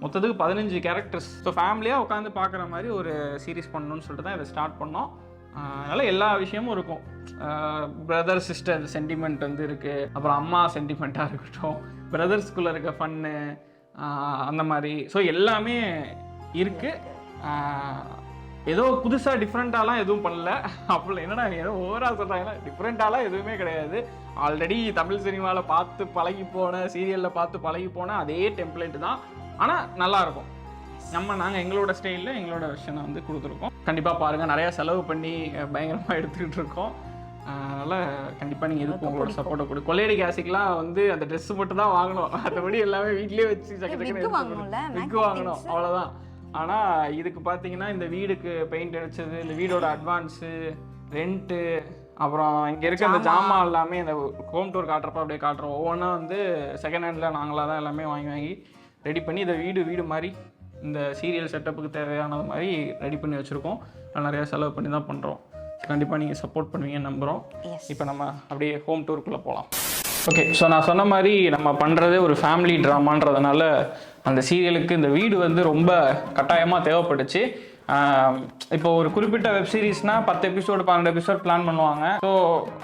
மொத்தத்துக்கு 15 கேரக்டர்ஸ். ஸோ ஃபேமிலியாக உட்காந்து பார்க்குற மாதிரி ஒரு சீரீஸ் பண்ணணும்னு சொல்லிட்டு தான் இதை ஸ்டார்ட் பண்ணோம். அதனால் எல்லா விஷயமும் இருக்கும். பிரதர் சிஸ்டர் சென்டிமெண்ட் வந்து இருக்குது. அப்புறம் அம்மா சென்டிமெண்ட்டாக இருக்கட்டும், பிரதர்ஸ்குள்ளே இருக்க ஃபன்னு, அந்த மாதிரி. ஸோ எல்லாமே இருக்குது. ஏதோ புதுசாக டிஃப்ரெண்ட்டாலாம் எதுவும் பண்ணல. அப்படி என்னடா ஏதோ ஓவராக சொல்கிறாங்கன்னா, டிஃப்ரெண்ட்டாலாம் எதுவுமே கிடையாது. ஆல்ரெடி தமிழ் சினிமாவில் பார்த்து பழகி போன, சீரியலில் பார்த்து பழகி போன அதே டெம்ப்ளேட் தான். ஆனால் நல்லாயிருக்கும். நாங்கள் எங்களோட ஸ்டைலில் எங்களோட விஷயம் வந்து கொடுத்துருக்கோம். கண்டிப்பாக பாருங்கள். நிறையா செலவு பண்ணி பயங்கரமாக எடுத்துக்கிட்டு இருக்கோம். அதனால் கண்டிப்பாக நீங்கள் எதுக்கு உங்களோட சப்போர்ட்டை கொடு. கொள்ளையடி கேசிக்கெலாம் வந்து அந்த ட்ரெஸ்ஸு மட்டும் தான் வாங்கணும். மற்றபடி எல்லாமே வீட்லேயே வச்சு விக்கு வாங்கணும், அவ்வளோதான். ஆனால் இதுக்கு பார்த்தீங்கன்னா இந்த வீடுக்கு பெயிண்ட் அடித்தது, இந்த வீடோட அட்வான்ஸு, ரெண்ட்டு, அப்புறம் இங்கே இருக்க அந்த ஜாமான் எல்லாமே இந்த ஹோம் டூர் காட்டுறப்ப அப்படியே காட்டுறோம். ஒவ்வொன்றா வந்து செகண்ட் ஹேண்டில் நாங்களாக தான் எல்லாமே வாங்கி ரெடி பண்ணி இதை வீடு மாதிரி இந்த சீரியல் செட்டப்புக்கு தேவையானது மாதிரி ரெடி பண்ணி வச்சுருக்கோம். நிறையா செலவு பண்ணி தான் பண்ணுறோம். கண்டிப்பாக நீங்கள் சப்போர்ட் பண்ணுவீங்கன்னு நம்புகிறோம். இப்போ நம்ம அப்படியே ஹோம் டூருக்குள்ளே போகலாம். ஓகே, ஸோ நான் சொன்ன மாதிரி நம்ம பண்ணுறதே ஒரு ஃபேமிலி ட்ராமான்றதுனால அந்த சீரியலுக்கு இந்த வீடு வந்து ரொம்ப கட்டாயமாக தேவைப்பட்டுச்சு. இப்போ ஒரு குறிப்பிட்ட வெப் சீரிஸ்னால் 10 எபிசோடு 12 எபிசோட் பிளான் பண்ணுவாங்க. ஸோ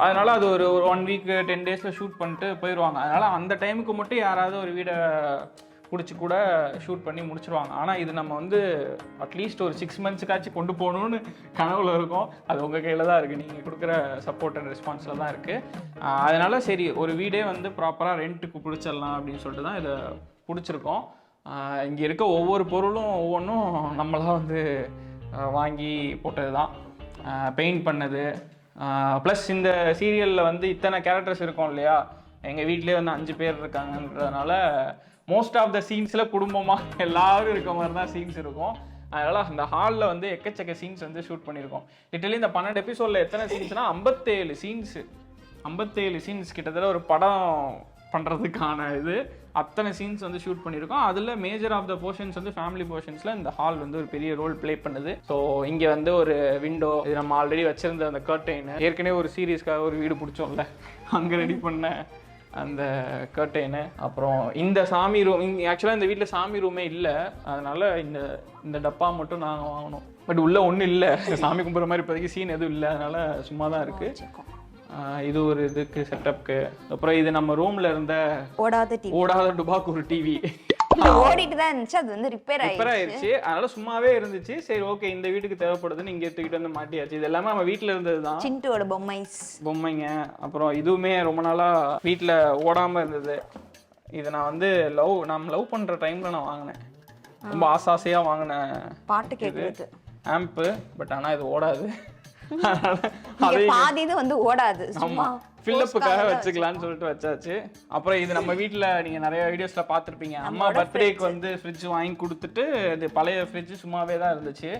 அதனால் அது ஒரு 1 வீக் 10 டேஸில் ஷூட் பண்ணிட்டு போயிடுவாங்க. அதனால் அந்த டைமுக்கு மட்டும் யாராவது ஒரு வீடை பிடிச்சி கூட ஷூட் பண்ணி முடிச்சிருவாங்க. ஆனால் இது நம்ம வந்து அட்லீஸ்ட் ஒரு 6 மந்த்ஸுக்காச்சும் கொண்டு போகணுன்னு கனவுல இருக்கும். அது உங்கள் கையில் தான் இருக்குது, நீங்கள் கொடுக்குற சப்போர்ட் அண்ட் ரெஸ்பான்ஸில் தான் இருக்குது. அதனால் சரி, ஒரு வீடே வந்து ப்ராப்பராக ரெண்ட்டுக்கு பிடிச்சிடலாம் அப்படின்னு சொல்லிட்டு தான் இதை பிடிச்சிருக்கோம். இங்கே இருக்க ஒவ்வொரு பொருளும் ஒவ்வொன்றும் நம்மளாம் வந்து வாங்கி போட்டது தான், பெயிண்ட் பண்ணது. ப்ளஸ் இந்த சீரியலில் வந்து இத்தனை கேரக்டர்ஸ் இருக்கும் இல்லையா. எங்கள் வீட்டிலே வந்து 5 பேர் இருக்காங்கன்றதுனால மோஸ்ட் ஆஃப் த சீன்ஸில் குடும்பமாக எல்லாரும் இருக்க மாதிரி தான் சீன்ஸ் இருக்கும். அதனால் அந்த ஹாலில் வந்து எக்கச்சக்க சீன்ஸ் வந்து ஷூட் பண்ணியிருக்கோம். லிட்டரலி இந்த 12 எபிசோடில் எத்தனை சீன்ஸ்னால் 57 சீன்ஸு. 57 சீன்ஸ், கிட்டத்தட்ட ஒரு படம் பண்ணுறதுக்கான இது. அத்தனை சீன்ஸ் வந்து ஷூட் பண்ணியிருக்கோம். அதில் மேஜர் ஆஃப் த போர்ஷன்ஸ் வந்து ஃபேமிலி போர்ஷன்ஸில் இந்த ஹால் வந்து ஒரு பெரிய ரோல் ப்ளே பண்ணுது. ஸோ இங்கே வந்து ஒரு விண்டோ, இது நம்ம ஆல்ரெடி வச்சுருந்த அந்த கர்டைனு, ஏற்கனவே ஒரு சீரீஸ்க்காக ஒரு வீடு பிடிச்சோம்ல, அங்கே ரெடி பண்ண அந்த கர்டைனு. அப்புறம் இந்த சாமி ரூம், ஆக்சுவலாக இந்த வீட்டில் சாமி ரூமே இல்லை. அதனால் இந்த டப்பா மட்டும் நாங்கள் வாங்கினோம். பட் உள்ளே ஒன்றும் இல்லை, சாமி கும்பிட்ற மாதிரி இப்போதைக்கு சீன் எதுவும் இல்லை. அதனால் சும்மா தான் இருக்குது. இது ஒரு இதுக்கு செட்டப்க்கு. அப்புறம் இது நம்ம ரூமில் இருந்த ஓடாத டுபாக்கு ஒரு டிவி ஓடிட்டு தான் இருந்துச்சு. அது வந்து ரிப்பேர் ஆயிடுச்சு. அதனால சும்மாவே இருந்துச்சு. சரி, ஓகே, இந்த வீட்டுக்கு தேவைப்படுதுன்னு இங்கே தூக்கிட்டு வந்து மாட்டியாச்சு. இது எல்லாமே நம்ம வீட்டில் இருந்தது தான், சிண்டுவோட பொம்மைங்க. அப்புறம் இதுவுமே ரொம்ப நாளாக வீட்டில் ஓடாமல் இருந்தது. இதை நான் வந்து லவ் பண்ணுற டைமில் நான் வாங்கினேன். ரொம்ப ஆசையாக வாங்கினேன். பாட்டு கேட்குறது ஆம்பு. பட் ஆனால் இது ஓடாது. பாதி இது வந்து ஓடாது, சும்மா ஃபில்லப்புக்காக வச்சுக்கலாம்னு சொல்லிட்டு வச்சாச்சு. அப்புறம் இது நம்ம வீட்டில் நீங்கள் நிறைய வீடியோஸில் பார்த்துருப்பீங்க. அம்மா பர்த்டேக்கு வந்து ஃப்ரிட்ஜ் வாங்கி கொடுத்துட்டு, இது பழைய ஃப்ரிட்ஜ் சும்மாவே தான் இருந்துச்சு.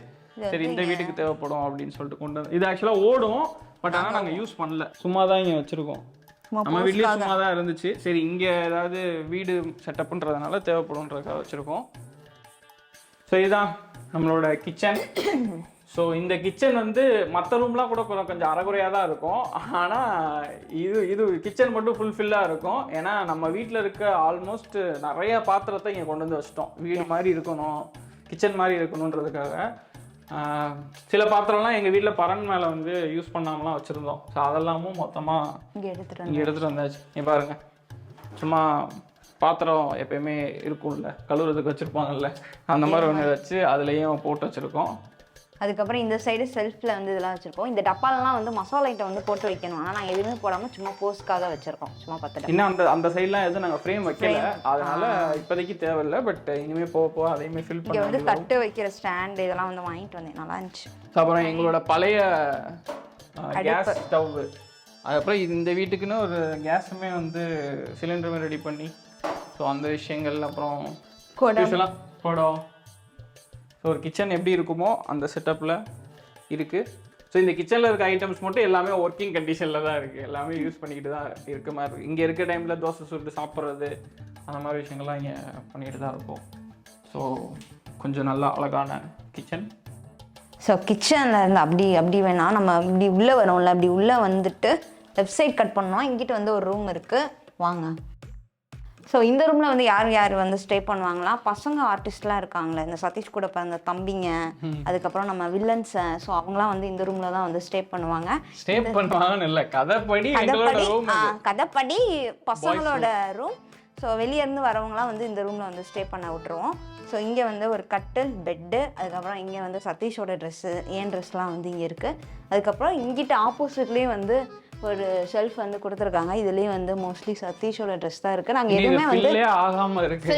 சரி, இந்த வீட்டுக்கு தேவைப்படும் அப்படின்னு சொல்லிட்டு கொண்டு வந்து. இது ஆக்சுவலாக ஓடும், பட் ஆனால் நாங்கள் யூஸ் பண்ணல, சும்மா தான் இங்கே வச்சுருக்கோம். நம்ம வீட்லேயே சும்மா தான் இருந்துச்சு. சரி, இங்கே ஏதாவது வீடு செட்டப்புன்றதுனால தேவைப்படும்ன்றதுக்காக வச்சுருக்கோம். ஸோ இதுதான் நம்மளோட கிச்சன். ஸோ இந்த கிச்சன் வந்து மற்ற ரூம்லாம் கூட கொஞ்சம் அரைகுறையாக தான் இருக்கும். ஆனால் இது கிச்சன் மட்டும் ஃபுல்ஃபில்லாக இருக்கும். ஏன்னா நம்ம வீட்டில் இருக்க ஆல்மோஸ்ட் நிறைய பாத்திரத்தை இங்கே கொண்டு வந்து வச்சிட்டோம். வீடு மாதிரி இருக்கணும், கிச்சன் மாதிரி இருக்கணுன்றதுக்காக. சில பாத்திரம்லாம் எங்கள் வீட்டில் பரன் மேலே வந்து யூஸ் பண்ணாமலாம் வச்சுருந்தோம். ஸோ அதெல்லாமும் மொத்தமாக இங்கே எடுத்துகிட்டு வந்தாச்சு. நீ பாருங்க, சும்மா பாத்திரம் எப்பயுமே இருக்கும்ல, கழுவுறதுக்கு வச்சுருப்பாங்கல்ல, அந்த மாதிரி ஒன்று வச்சு அதுலேயும் போட்டு வச்சுருக்கோம். அதுக்கப்புறம் இந்த சைடு செல்ஃபில் வந்து இதெல்லாம் வச்சுருக்கோம். இந்த டப்பாலெலாம் வந்து மசாலா ஐட்டம் வந்து போட்டு வைக்கணும். ஆனால் நாங்கள் எதுவுமே போடாமல் சும்மா போஸ்ட்காக வச்சுருக்கோம். சும்மா 10 இன்னும் அந்த சைட்லாம் எதுவும் நாங்கள் ஃப்ரேம் வைக்கல, அதனால இப்போதைக்கு தேவையில்லை. பட் இனிமேல் போக அதையுமே ஃபில் இங்கே வந்து தட்டு வைக்கிற ஸ்டாண்டு இதெல்லாம் வந்து வாங்கிட்டு வந்தேன், நல்லா இருந்துச்சு. அப்புறம் எங்களோட பழைய கேஸ் ஸ்டவ், அதுக்கப்புறம் இந்த வீட்டுக்குன்னு ஒரு கேஸுமே வந்து சிலிண்டருமே ரெடி பண்ணி, ஸோ அந்த விஷயங்கள். அப்புறம் குடம். ஸோ ஒரு கிச்சன் எப்படி இருக்குமோ அந்த செட்டப்பில் இருக்குது. ஸோ இந்த கிச்சனில் இருக்க ஐட்டம்ஸ் மட்டும் எல்லாமே ஒர்க்கிங் கண்டிஷனில் தான் இருக்குது. எல்லாமே யூஸ் பண்ணிக்கிட்டு தான் இருக்க மாதிரி இருக்குது. இங்கே இருக்க டைமில் தோசை சுட்டு சாப்பிட்றது அந்த மாதிரி விஷயங்கள்லாம் இங்கே பண்ணிக்கிட்டு தான் இருக்கும். ஸோ கொஞ்சம் நல்லா அழகான கிச்சன். ஸோ கிச்சனில் இருந்து அப்படி வேணால் நம்ம இப்படி உள்ளே வரோம்ல, அப்படி உள்ளே வந்துட்டு லெஃப்ட் சைட் கட் பண்ணோம். இங்கிட்ட வந்து ஒரு ரூம் இருக்குது, வாங்க. ஸோ இந்த ரூமில் வந்து யார் வந்து ஸ்டே பண்ணுவாங்களா, பசங்க ஆர்டிஸ்ட்லாம் இருக்காங்களே, இந்த சதீஷ் கூட பிறந்த தம்பிங்க, அதுக்கப்புறம் நம்ம வில்லன்ஸை, ஸோ அவங்களாம் வந்து இந்த ரூமில் தான் வந்து ஸ்டே பண்ணுவாங்கன்னு இல்லை, கதைப்படி பசங்களோட ரூம். ஸோ வெளியேருந்து வரவங்களாம் வந்து இந்த ரூமில் வந்து ஸ்டே பண்ண விட்டுருவோம். ஸோ இங்கே வந்து ஒரு கட்டில், பெட்டு, அதுக்கப்புறம் இங்கே வந்து சதீஷோட ட்ரெஸ்ஸு, ஏன் ட்ரெஸ்லாம் வந்து இங்கே இருக்குது. அதுக்கப்புறம் இங்கிட்ட ஆப்போசிட்லேயும் வந்து ஒரு ஷெல்ஃப் வந்து கொடுத்துருக்காங்க. இதுலேயும் வந்து மோஸ்ட்லி சதீஷோட ட்ரெஸ் தான் இருக்குது. நாங்கள் எதுவுமே வந்து ஆகாமல் இருக்குது,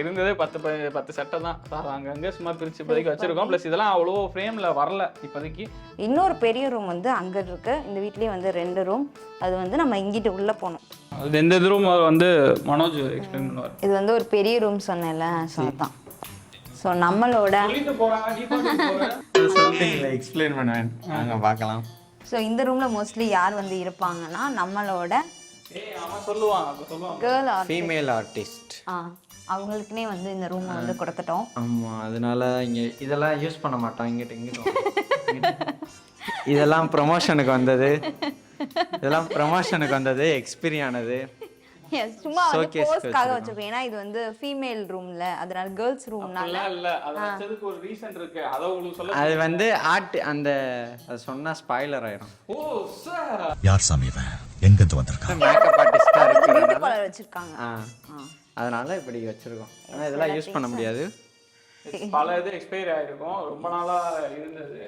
இருந்ததே 10 சட்டை தான் அங்கங்கே சும்மா பிரித்து இப்போதைக்கு வச்சுருக்கோம். ப்ளஸ் இதெல்லாம் அவ்வளோ ஃப்ரேமில் வரல இப்போதைக்கு. இன்னொரு பெரிய ரூம் வந்து அங்கே இருக்குது. இந்த வீட்லேயே வந்து 2 ரூம். அது வந்து நம்ம இங்கிட்ட உள்ளே போகணும். அது எந்த ரூம் வந்து மனோஜ் எக்ஸ்பிளைன் பண்ணுவார். இது வந்து ஒரு பெரிய ரூம் சொன்னேன்ல, ஸோ தான். ஸோ நம்மளோட எக்ஸ்பிளைன் பண்ணுவேன், நாங்கள் பார்க்கலாம். ஸோ இந்த ரூமில் மோஸ்ட்லி யார் வந்து இருப்பாங்கன்னா நம்மளோட கேர்ள் ஃபீமேல் ஆர்டிஸ்ட். அவங்களுக்குனே வந்து இந்த ரூமை வந்து கொடுத்துட்டோம். ஆமாம், அதனால இங்கே இதெல்லாம் யூஸ் பண்ண மாட்டோம். இங்கிட்ட இதெல்லாம் ப்ரொமோஷனுக்கு வந்தது, எக்ஸ்பீரியன் ஆனது. சும்மா வந்து போஸ்ட்காக வச்சிருக்கோம். ஏன்னா இது வந்து ஃபீமேல் ரூம்ல, அதனால கேர்ள்ஸ் ரூம்னால இல்ல. அது வச்சதுக்கு ஒரு ரீசன் இருக்கு, அத உங்களுக்கு சொல்ல. அது வந்து அந்த சொன்னா ஸ்பாயிலர் ஆயிடும். ஓ சார், யார் சாமி இவன், எங்க இருந்து வந்திருக்கான்? மேக்கப் ஆர்டிஸ்டா பியூட்டி பார்லர் வச்சிருக்காங்க. அதனால இப்படி வச்சிருக்கோம். ஆனா இதெல்லாம் யூஸ் பண்ண முடியாது. பல இது எக்ஸ்பயர் ஆயிருக்கும், ரொம்ப நாளா இருந்தது.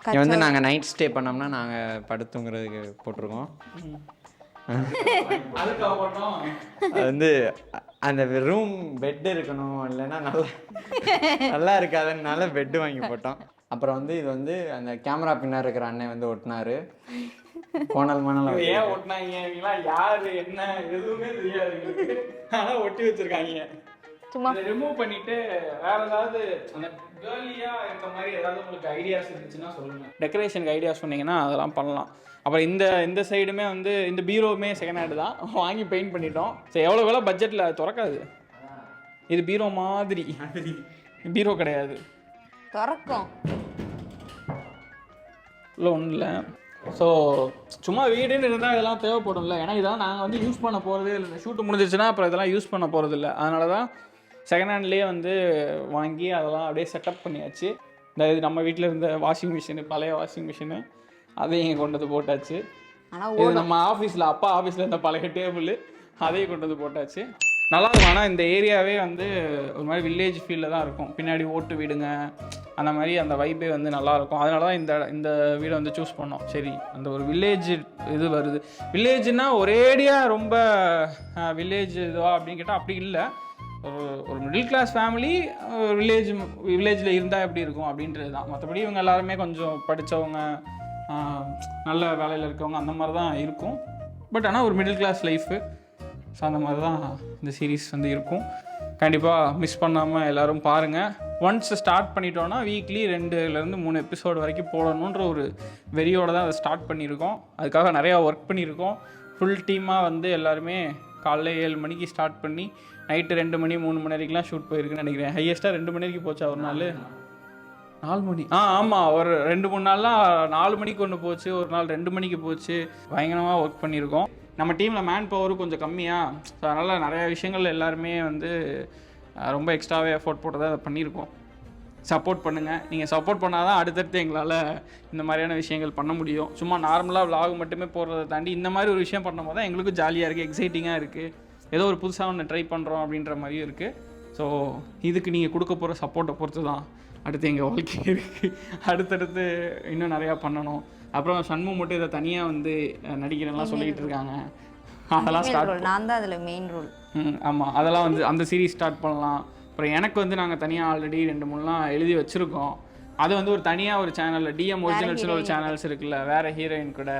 இங்க வந்து நாங்க நைட் ஸ்டே பண்ணோம்னா நாங்க படுத்துங்கிறதுக்கு போட்டிருக்கோம். அது வந்து அந்த ரூம் பெட் இருக்கணும், இல்லைன்னா நல்லா இருக்காதுனால பெட்டு வாங்கி போட்டோம். அப்புறம் வந்து இது வந்து அந்த கேமரா பின்னாடி இருக்கிற அண்ணன் வந்து ஒட்டினாரு. ஏன் ஒட்டினாங்க, யாரு என்ன எதுவுமே தெரியாது, ஆனா ஒட்டி வச்சிருக்காங்க. சும்மா ரிமூவ் பண்ணிட்டு வேற ஏதாவது அந்த கேர்லியா இருக்க மாதிரி ஏதாவது உங்களுக்கு ஐடியாஸ் இருந்துச்சுன்னா சொல்லுங்க. டெக்கரேஷனுக்கு ஐடியாஸ் சொன்னீங்கன்னா அதெல்லாம் பண்ணலாம். அப்புறம் இந்த சைடுமே வந்து இந்த பீரோவுமே செகண்ட் ஹேண்டு தான் வாங்கி பெயிண்ட் பண்ணிட்டோம். சரி, எவ்வளோ பட்ஜெட்டில் திறக்காது. இது பீரோ மாதிரி, பீரோ கிடையாது, திறக்கும் இல்லை ஒன்றும் இல்லை. ஸோ சும்மா வீடுன்னு இருந்தால் இதெல்லாம் தேவைப்படும்ல. ஏன்னா இதெல்லாம் நாங்கள் வந்து யூஸ் பண்ண போகிறது இல்லை, ஷூட்டு முடிஞ்சிச்சுன்னா அப்புறம் இதெல்லாம் யூஸ் பண்ண போகிறது இல்லை. அதனால தான் செகண்ட் ஹேண்ட்லேயே வந்து வாங்கி அதெல்லாம் அப்படியே செட்டப் பண்ணியாச்சு. இது நம்ம வீட்டில் இருந்த வாஷிங் மிஷினு, பழைய வாஷிங் மிஷினு, அதையும் இங்கே கொண்டு வந்து போட்டாச்சு. இது நம்ம ஆஃபீஸில் அப்பா ஆஃபீஸில் இருந்த பழைய டேபிள், அதையும் கொண்டு வந்து போட்டாச்சு. நல்லா இருக்கும். ஆனால் இந்த ஏரியாவே வந்து ஒரு மாதிரி வில்லேஜ் ஃபீலில் தான் இருக்கும். பின்னாடி ஓட்டு வீடுங்க, அந்த மாதிரி அந்த வைப்பே வந்து நல்லாயிருக்கும். அதனால தான் இந்த வீடை வந்து சூஸ் பண்ணோம். சரி, அந்த ஒரு வில்லேஜ் இது வருது. வில்லேஜ்னா ஒரேடியாக ரொம்ப வில்லேஜ் இதுவா அப்படின்னு கேட்டால் அப்படி இல்லை. ஒரு மிடில் கிளாஸ் ஃபேமிலி வில்லேஜில் இருந்தால் எப்படி இருக்கும் அப்படின்றது தான். மற்றபடி இவங்க எல்லாருமே கொஞ்சம் படித்தவங்க, நல்ல வேலையில் இருக்கவங்க, அந்த மாதிரி தான் இருக்கும். பட் ஆனால் ஒரு மிடில் கிளாஸ் லைஃபு. ஸோ அந்த மாதிரி தான் இந்த சீரீஸ் வந்து இருக்கும். கண்டிப்பாக மிஸ் பண்ணாமல் எல்லோரும் பாருங்கள். ஒன்ஸ் ஸ்டார்ட் பண்ணிட்டோன்னா வீக்லி 2-3 எபிசோடு வரைக்கும் போடணுன்ற ஒரு வெறியோடு தான் அதை ஸ்டார்ட் பண்ணியிருக்கோம். அதுக்காக நிறையா ஒர்க் பண்ணியிருக்கோம். ஃபுல் டீமாக வந்து எல்லாருமே காலைல 7 மணிக்கு ஸ்டார்ட் பண்ணி நைட்டு 2 மணி 3 மணி வரைக்கும்லாம் ஷூட் போயிருக்குன்னு நினைக்கிறேன். ஹையஸ்ட்டாக 2 மணி வரைக்கும் போச்சா ஒரு நாள். 4 மணி ஆமாம், ஒரு 2-3 நாள்லாம் 4 மணிக்கு ஒன்று போச்சு, ஒரு நாள் 2 மணிக்கு போச்சு. பயங்கரமாக ஒர்க் பண்ணியிருக்கோம். நம்ம டீமில் மேன் பவரும் கொஞ்சம் கம்மியாக, ஸோ அதனால் நிறையா விஷயங்கள் எல்லாருமே வந்து ரொம்ப எக்ஸ்ட்ராவே எஃபோர்ட் போட்டு தான் அதை பண்ணியிருக்கோம். சப்போர்ட் பண்ணுங்கள். நீங்கள் சப்போர்ட் பண்ணால் தான் அடுத்தடுத்து எங்களால் இந்த மாதிரியான விஷயங்கள் பண்ண முடியும். சும்மா நார்மலாக vlog மட்டுமே போடுறதை தாண்டி இந்த மாதிரி ஒரு விஷயம் பண்ணும்போது தான் எங்களுக்கும் ஜாலியாக இருக்குது, எக்ஸைட்டிங்காக இருக்குது. ஏதோ ஒரு புதுசாக ஒன்று ட்ரை பண்ணுறோம் அப்படின்ற மாதிரியும் இருக்குது. ஸோ இதுக்கு நீங்கள் கொடுக்க போகிற சப்போர்ட்டை பொறுத்து தான் அடுத்து எங்கள் வாழ்க்கை இருக்குது. அடுத்தடுத்து இன்னும் நிறையா பண்ணணும். அப்புறம் சண்மு மட்டும் இதை தனியாக வந்து நடிக்கிறேன்லாம் சொல்லிக்கிட்டு இருக்காங்க. அதெல்லாம் ஸ்டார்ட், நான் தான் அதில் மெயின் ரோல். ஆமாம், அதெல்லாம் வந்து அந்த சீரீஸ் ஸ்டார்ட் பண்ணலாம். அப்புறம் எனக்கு வந்து நாங்கள் தனியாக ஆல்ரெடி 2-3லாம் எழுதி வச்சுருக்கோம். அது வந்து ஒரு தனியாக ஒரு சேனலில் டிஎம் ஒரிஜினல்ஸ்னு ஒரு சேனல்ஸ் இருக்குல்ல, வேறு ஹீரோயின் கூட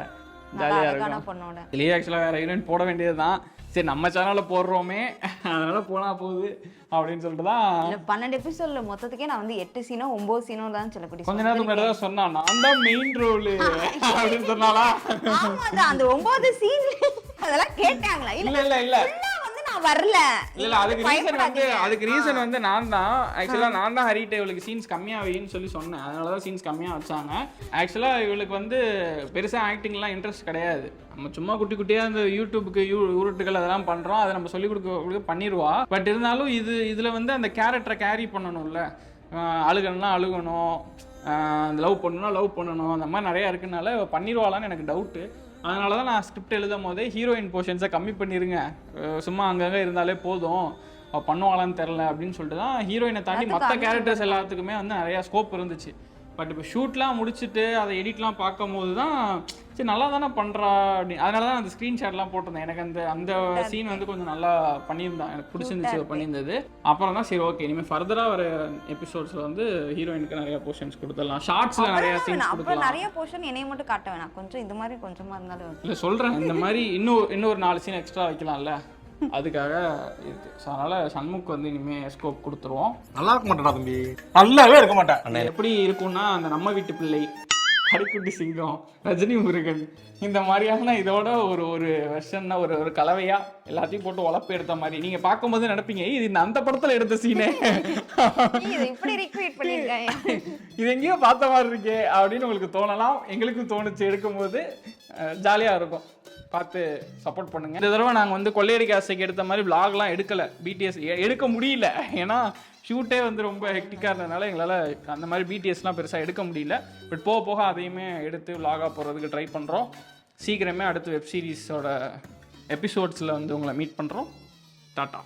ஜாலியாக இருக்கும். இல்லையே ஆக்சுவலாக வேறு ஹீரோயின் போட வேண்டியது தான். சரி நம்ம சேனலில் போடுறோமே அதனால் போனால் போகுது அப்படின்னு சொல்லிட்டு தான் 12 எபிசோட்ல மொத்தத்துக்கே நான் வந்து 8 சீனோ 9 சீனோ தான் சொல்லக்கூடிய. கொஞ்ச நேரத்துக்கு முன்னாடி தான் சொன்னான் நான் தான் மெயின் ரோல் அப்படின்னு சொன்னாலா. அந்த 9 சீன் அதெல்லாம் கேட்டாங்களா? இல்ல வந்து நான் வரல. இல்ல அதுக்கு ரீசன் வந்து நான் தான் ஹரிட்ட இவளுக்கு சீன்ஸ் கம்மியா வைன்னு சொல்லி சொன்னேன். அதனாலதான் சீன்ஸ் கம்மியா வச்சாங்க. ஆக்சுவலா இவளுக்கு வந்து பெருசா ஆக்டிங்லாம் இன்ட்ரெஸ்ட் கிடையாது. நம்ம சும்மா குட்டி குட்டியா இந்த யூடியூபுக்கு உருட்டுகள் அதெல்லாம் பண்றோம், அதை நம்ம சொல்லி கொடுக்க பண்ணிடுவா. பட் இருந்தாலும் இதுல வந்து அந்த கேரக்டரை கேரி பண்ணணும்ல, அழுகணும்னா அழுகணும், லவ் பண்ணணும்னா லவ் பண்ணணும், அந்த மாதிரி நிறைய இருக்குனால பண்ணிடுவாளான்னு எனக்கு டவுட்டு. அதனால தான் நான் ஸ்கிரிப்ட் எழுதும் போதே ஹீரோயின் போர்ஷன்ஸை கம்மி பண்ணிடுங்க, சும்மா அங்கங்கே இருந்தாலே போதும், பண்ணுவாங்களான்னு தெரில அப்படின்னு சொல்லிட்டு தான் ஹீரோயினை தாண்டி மற்ற கேரக்டர்ஸ் எல்லாத்துக்குமே வந்து நிறையா ஸ்கோப் இருந்துச்சு. பட் இப்போ ஷூட்லாம் முடிச்சுட்டு அதை எடிட்லாம் பார்க்கும்போது தான் சரி நல்லா தானே பண்ணுறா அப்படின்னு. அதனால தான் அந்த ஸ்க்ரீன்ஷாட்லாம் போட்டிருந்தேன். எனக்கு அந்த சீன் வந்து கொஞ்சம் நல்லா பண்ணியிருந்தான், எனக்கு பிடிச்சிருந்துச்சு பண்ணியிருந்தது. அப்புறம் தான் சரி ஓகே இனிமேல் ஃபர்தராக வர எபிசோட்ஸில் வந்து ஹீரோயினுக்கு நிறைய போர்ஷன்ஸ் கொடுத்துடலாம், ஷார்ட்ஸில் நிறைய சீன்ஸ் கொடுக்கலாம். நிறைய போர்ஷன் என்னைய மட்டும் காட்ட வேணாம், கொஞ்சம் இந்த மாதிரி கொஞ்சமாக இருந்தாலும் இல்லை சொல்கிறேன், இந்த மாதிரி இன்னும் ஒரு 4 சீன் எக்ஸ்ட்ரா வைக்கலாம்ல, அதுக்காக இருக்கு. ஸோ அதனால் சண்முக்கு வந்து இனிமேல் ஸ்கோப் கொடுத்துருவோம். நல்லா இருக்க மாட்டேடா தம்பி, நல்லாவே இருக்க மாட்டேன். எப்படி இருக்கும்னா அந்த நம்ம வீட்டு பிள்ளை, கடைக்குட்டி சிங்கம், ரஜினி முருகன் இந்த மாதிரியான இதோட ஒரு வெர்ஷன்னா ஒரு கலவையா எல்லாத்தையும் போட்டு உழப்பு எடுத்த மாதிரி நீங்க பார்க்கும்போது நினைப்பீங்க இது அந்த படத்துல எடுத்த சீனே, இது எங்கேயோ பார்த்த மாதிரி இருக்கே அப்படின்னு உங்களுக்கு தோணலாம். எங்களுக்கும் தோணுச்சு எடுக்கும்போது. ஜாலியா இருக்கும், பார்த்து சப்போர்ட் பண்ணுங்க. இந்த தடவை நாங்கள் வந்து கொள்ளையடிக்க ஆசைக்கு எடுத்த மாதிரி vlogலாம் எடுக்கலை, பிடிஎஸ் எடுக்க முடியல. ஏன்னா ஷூட்டே வந்து ரொம்ப ஹெக்டிக்காக இருந்ததுனால எங்களால் அந்த மாதிரி பிடிஎஸ்லாம் பெருசாக எடுக்க முடியல. பட் போக போக அதையுமே எடுத்து vlog-ஆ போகிறதுக்கு ட்ரை பண்ணுறோம். சீக்கிரமே அடுத்து வெப் சீரிஸோட எபிசோட்ஸில் வந்து உங்களை மீட் பண்ணுறோம். டாட்டா.